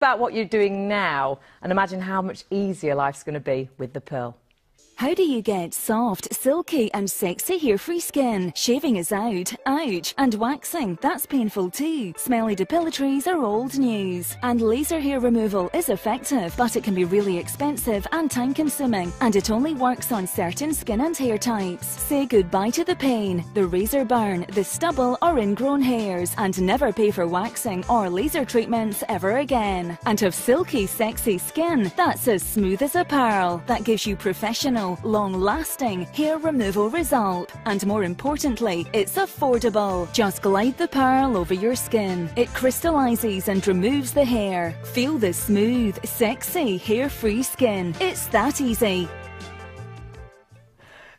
about what you're doing now and imagine how much easier life's going to be with the Pearl. How do you get soft, silky and sexy hair-free skin? Shaving is out, ouch, and waxing, that's painful too. Smelly depilatories are old news. And laser hair removal is effective, but it can be really expensive and time-consuming, and it only works on certain skin and hair types. Say goodbye to the pain, the razor burn, the stubble or ingrown hairs, and never pay for waxing or laser treatments ever again. And have silky, sexy skin that's as smooth as a pearl, that gives you professional, long-lasting hair removal result. And more importantly, it's affordable. Just glide the Pearl over your skin. It crystallizes and removes the hair. Feel the smooth, sexy, hair-free skin. It's that easy.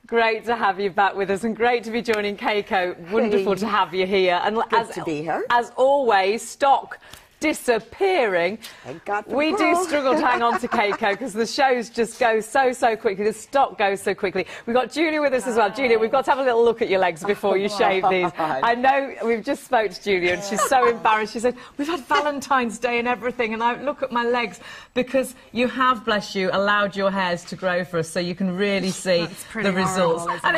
Great to have you back with us and great to be joining Keiko. Wonderful to have you here. And Good to be here. As always, stock disappearing. Thank God for we the do Pearl. struggle to hang on to Keiko because the shows just go so quickly. The stock goes so quickly. We've got Julia with us as well. Julia, we've got to have a little look at your legs before you shave these. I know we've just spoke to Julia and she's so embarrassed. She said, we've had Valentine's Day and everything and I look at my legs because you have, bless you, allowed your hairs to grow for us so you can really see the results. And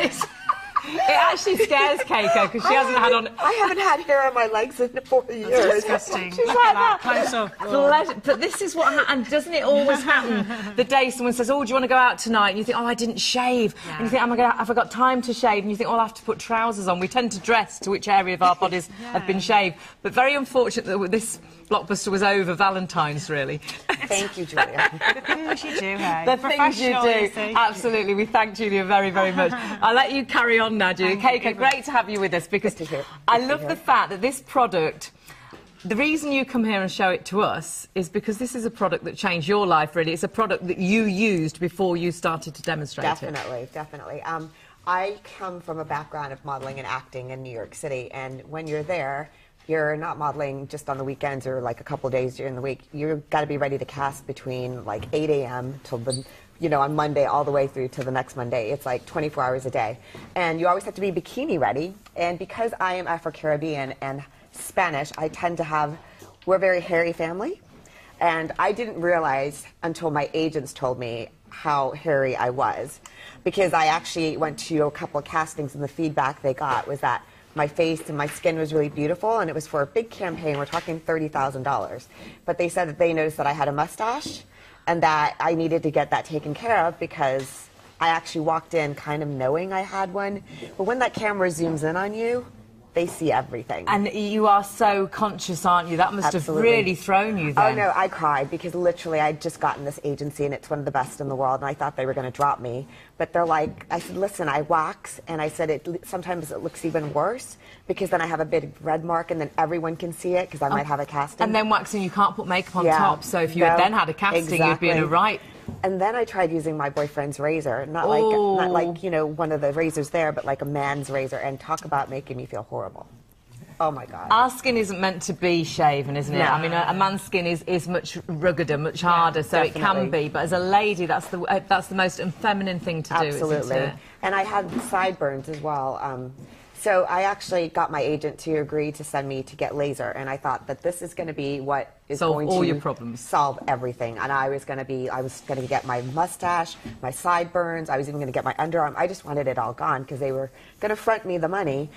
it actually scares Keiko because she hasn't had on... I haven't had hair on my legs in 4 years. That's disgusting. She's like that. Close up. But this is what happens. Doesn't it always happen the day someone says, oh, do you want to go out tonight? And you think, oh, I didn't shave. Yeah. And you think, have I got time to shave? And you think, oh, I'll have to put trousers on. We tend to dress to which area of our bodies have been shaved. But very unfortunate that this blockbuster was over Valentine's, really. Thank you, Julia. The things you do, hey? The things you do. Absolutely. We thank Julia very much. I'll let you carry on now, Julia. Keiko, great to have you with us because I love the fact that this product, the reason you come here and show it to us is because this is a product that changed your life, really. It's a product that you used before you started to demonstrate it. Definitely. I come from a background of modeling and acting in New York City, and when you're there, you're not modeling just on the weekends or like a couple of days during the week. You've got to be ready to cast between like 8 a.m. till the, on Monday all the way through to the next Monday. It's like 24 hours a day. And you always have to be bikini ready. And because I am Afro-Caribbean and Spanish, we're a very hairy family. And I didn't realize until my agents told me how hairy I was. Because I actually went to a couple of castings and the feedback they got was that my face and my skin was really beautiful, and it was for a big campaign. We're talking $30,000. But they said that they noticed that I had a mustache and that I needed to get that taken care of because I actually walked in kind of knowing I had one. But when that camera zooms in on you, they see everything. And you are so conscious, aren't you? That must have really thrown you then. Oh, no, I cried because literally I'd just gotten this agency and it's one of the best in the world, and I thought they were going to drop me. But they're like, I said, listen, I wax, and I said, sometimes it looks even worse because then I have a big red mark and then everyone can see it because I might have a casting. And then waxing, you can't put makeup on top, so if you had then had a casting, you'd be in a right... And then I tried using my boyfriend's razor, not like one of the razors there, but like a man's razor, and talk about making me feel horrible. Oh my God. Our skin isn't meant to be shaven, isn't it? I mean, a man's skin is much ruggeder, much harder, so definitely. It can be. But as a lady, that's the most unfeminine thing to do. Absolutely. Isn't it? And I had sideburns as well. So I actually got my agent to agree to send me to get laser, and I thought that this is going to be what is going all to your problems, solve everything. And I was going to get my mustache, my sideburns. I was even going to get my underarm. I just wanted it all gone because they were going to front me the money.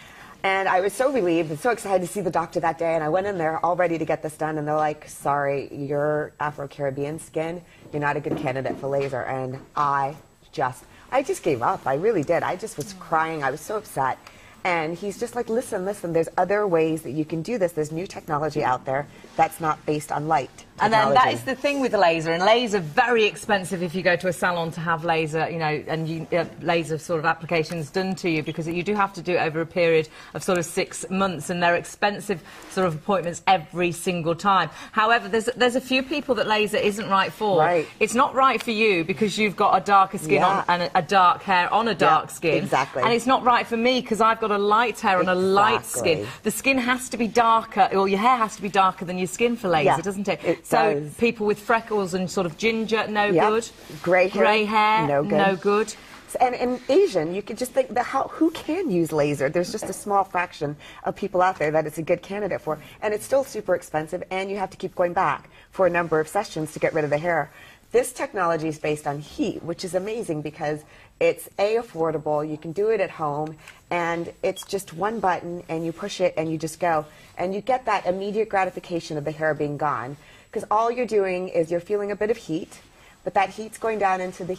And I was so relieved and so excited to see the doctor that day. And I went in there all ready to get this done, and they're like, "Sorry, you're Afro-Caribbean skin. You're not a good candidate for laser." And I just gave up. I really did. I just was crying. I was so upset. And he's just like, listen, there's other ways that you can do this. There's new technology out there that's not based on light technology. And then that is the thing with the laser. And laser very expensive if you go to a salon to have laser, and laser sort of applications done to you, because you do have to do it over a period of sort of 6 months, and they're expensive sort of appointments every single time. However, there's a few people that laser isn't right for. Right. It's not right for you because you've got a darker skin on, and a dark hair on a dark skin. Exactly. And it's not right for me because I've got a light hair on a light skin. The skin has to be darker, or your hair has to be darker than your skin for laser, doesn't it? So people with freckles and sort of ginger, no good. Grey hair, no good. And in Asian, you could just think that who can use laser? There's just a small fraction of people out there that it's a good candidate for. And it's still super expensive, and you have to keep going back for a number of sessions to get rid of the hair. This technology is based on heat, which is amazing because it's affordable, you can do it at home, and it's just one button, and you push it, and you just go. And you get that immediate gratification of the hair being gone. Because all you're doing is you're feeling a bit of heat, but that heat's going down into the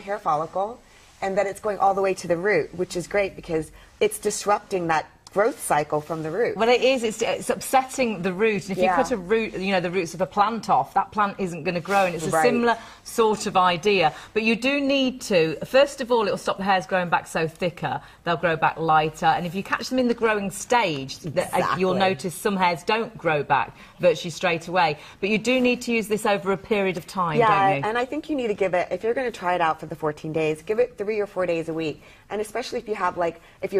hair follicle, and then it's going all the way to the root, which is great because it's disrupting that growth cycle from the root. Well, it is. It's upsetting the root. And if you cut a root, the roots of a plant off, that plant isn't going to grow. And it's a similar sort of idea. But you do need to, first of all, it'll stop the hairs growing back so thicker. They'll grow back lighter. And if you catch them in the growing stage, you'll notice some hairs don't grow back virtually straight away. But you do need to use this over a period of time, don't you? And I think you need to give it, if you're going to try it out for the 14 days, give it 3 or 4 days a week. And especially if you have, if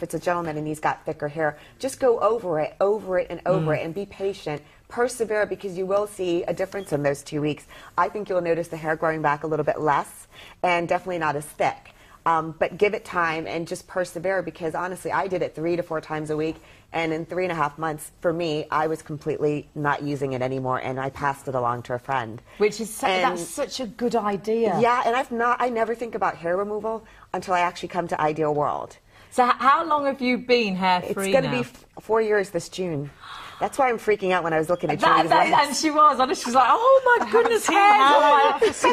it's a gentleman and he's got thicker hair, just go over it and over it and be patient. Persevere, because you will see a difference in those 2 weeks. I think you'll notice the hair growing back a little bit less and definitely not as thick. But give it time and just persevere, because honestly, I did it 3 to 4 times a week, and in 3.5 months, for me, I was completely not using it anymore, and I passed it along to a friend. Which is that's such a good idea. Yeah, and I never think about hair removal until I actually come to Ideal World. So how long have you been hair-free now? It's going to be 4 years this June. That's why I'm freaking out when I was looking at Julie's legs. And she was, honestly, she was like, oh my goodness, hairs on my legs.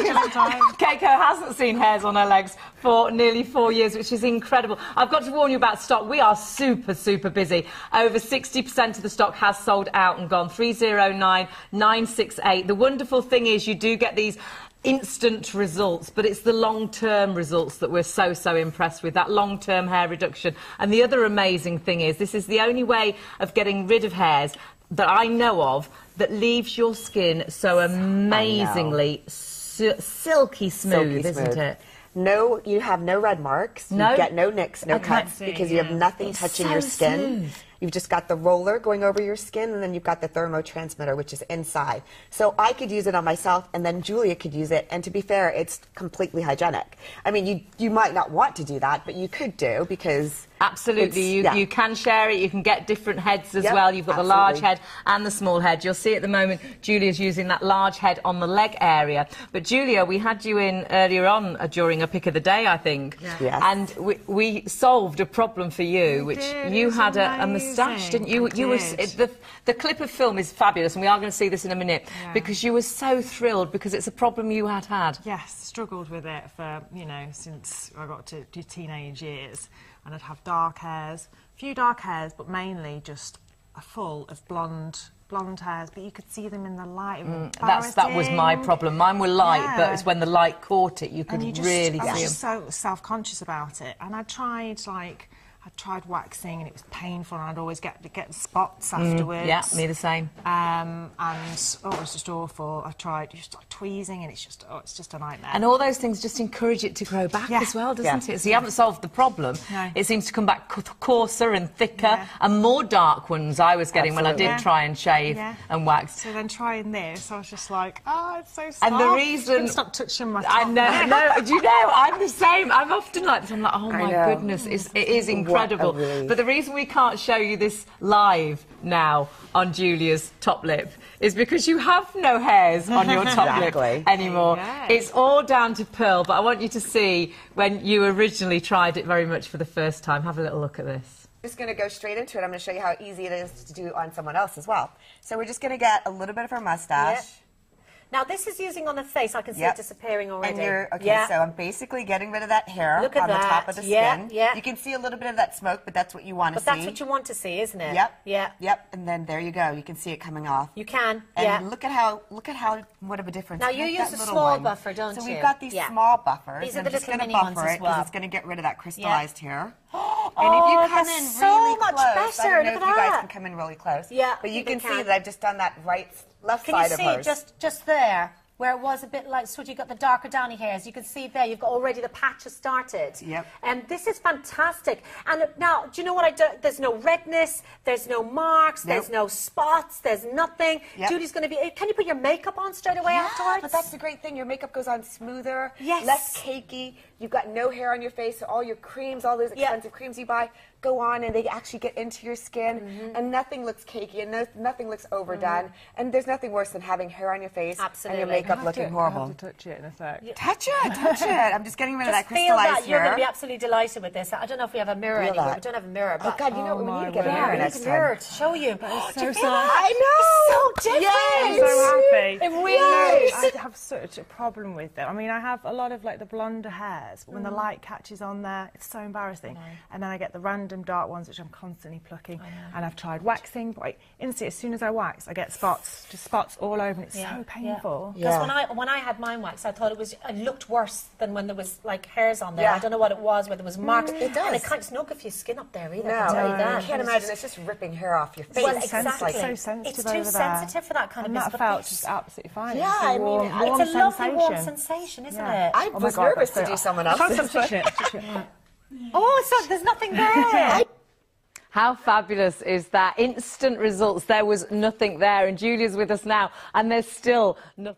Keiko hasn't seen hairs on her legs for nearly 4 years, which is incredible. I've got to warn you about stock. We are super, super busy. Over 60% of the stock has sold out and gone. 309968. The wonderful thing is you do get these instant results, but it's the long-term results that we're so impressed with, that long-term hair reduction. And the other amazing thing is this is the only way of getting rid of hairs that I know of that leaves your skin so amazingly silky smooth, isn't it? No, you have no red marks. You get no nicks, no cuts, because you have nothing touching your skin. Smooth. You've just got the roller going over your skin, and then you've got the thermotransmitter, which is inside. So I could use it on myself, and then Julia could use it. And to be fair, it's completely hygienic. I mean, you might not want to do that, but you could do, because... Absolutely, you can share it, you can get different heads as well. You've got the large head and the small head. You'll see at the moment Julia's using that large head on the leg area. But Julia, we had you in earlier on during a pick of the day, I think. Yeah. Yes. And we solved a problem for you, which you had a moustache, didn't you? The clip of film is fabulous, and we are going to see this in a minute, because you were so thrilled because it's a problem you had. Yes, struggled with it for, since I got to teenage years. And I'd have dark hairs, a few dark hairs, but mainly just full of blonde hairs. But you could see them in the light. That was my problem. Mine were light, but it's when the light caught it, you could really see them. I was just so self-conscious about it, and I tried waxing, and it was painful, and I'd always get spots afterwards. Yeah, me the same. And it was just awful. I tried just tweezing, and it's just a nightmare. And all those things just encourage it to grow back as well, doesn't it? So you haven't solved the problem. No. It seems to come back coarser and thicker and more dark ones I was getting when I did try and shave and wax. So then trying this, I was just like, oh, it's so soft. And the reason... Stop touching my top. I know, do you know, I'm the same. I'm often like this. I'm like, oh my goodness, it is incredible. But the reason we can't show you this live now on Julia's top lip is because you have no hairs on your top lip anymore. It's all down to Pearl, but I want you to see when you originally tried it very much for the first time. Have a little look at this. Just going to go straight into it. I'm going to show you how easy it is to do on someone else as well. So we're just going to get a little bit of her mustache. Now, this is using on the face. I can see it disappearing already. And so I'm basically getting rid of that hair on the top of the skin. You can see a little bit of that smoke, but that's what you want to see. But that's what you want to see, isn't it? Yep. And then there you go. You can see it coming off. You can. And look at how what of a difference. Now, you use a small buffer, don't you? So we've got these small buffers. These are the little mini ones as well. It's going to get rid of that crystallized hair. And if you come in really much close, better. I don't know if you guys can come in really close. Yeah, but you can see that I've just done that left side of hers. Can you see just there? where it was a bit like, so you got the darker downy hairs. You can see there, you've got already the patches started. Yep. And this is fantastic. And now, do you know what I do? There's no redness, there's no marks, there's no spots, there's nothing. Yep. Julie's going to be, can you put your makeup on straight away afterwards? But that's the great thing. Your makeup goes on smoother, Yes. less cakey. You've got no hair on your face, so all your creams, all those expensive creams you buy, go on and they actually get into your skin, and nothing looks cakey and nothing looks overdone. And there's nothing worse than having hair on your face Absolutely. and your makeup looking I horrible. have to touch it in a sec. Touch it, touch it. I'm just getting rid of that Just feel crystallized that. You're going to be hair. absolutely delighted with this. I don't know if we have a mirror Feel anymore. that. We don't have a mirror. Oh But God, you know what? We need to get a word. mirror we need next a mirror time. to show you. so Do you feel sad. that? I know. It's so different. Yes. I'm so happy. It really is. I have such a problem with them. I mean, I have a lot of like the blonder hairs, but when the light catches on there, it's so embarrassing. And then I get the random dark ones, which I'm constantly plucking. And I've tried waxing, but instantly, as soon as I wax, I get spots, just spots all over, and it's so painful. Because when I had mine waxed, I thought it looked worse than when there was like hairs on there. Yeah. I don't know what it was, whether it was marks. It does. And it can't, it's not good for your skin up there either. No, I can tell you that. I can't imagine. It's just ripping hair off your face. Well, It's exactly. It's so sensitive It's too over there. sensitive for that kind And of that business. felt just absolutely fine. Yeah, It's a I mean, warm, it's warm It's a lovely warm sensation. sensation, isn't Yeah. it? I Oh my was God, nervous that's to do so- someone Stop else's. touching it, touch it. Oh, so there's nothing there. How fabulous is that? Instant results. There was nothing there. And Julia's with us now, and there's still nothing.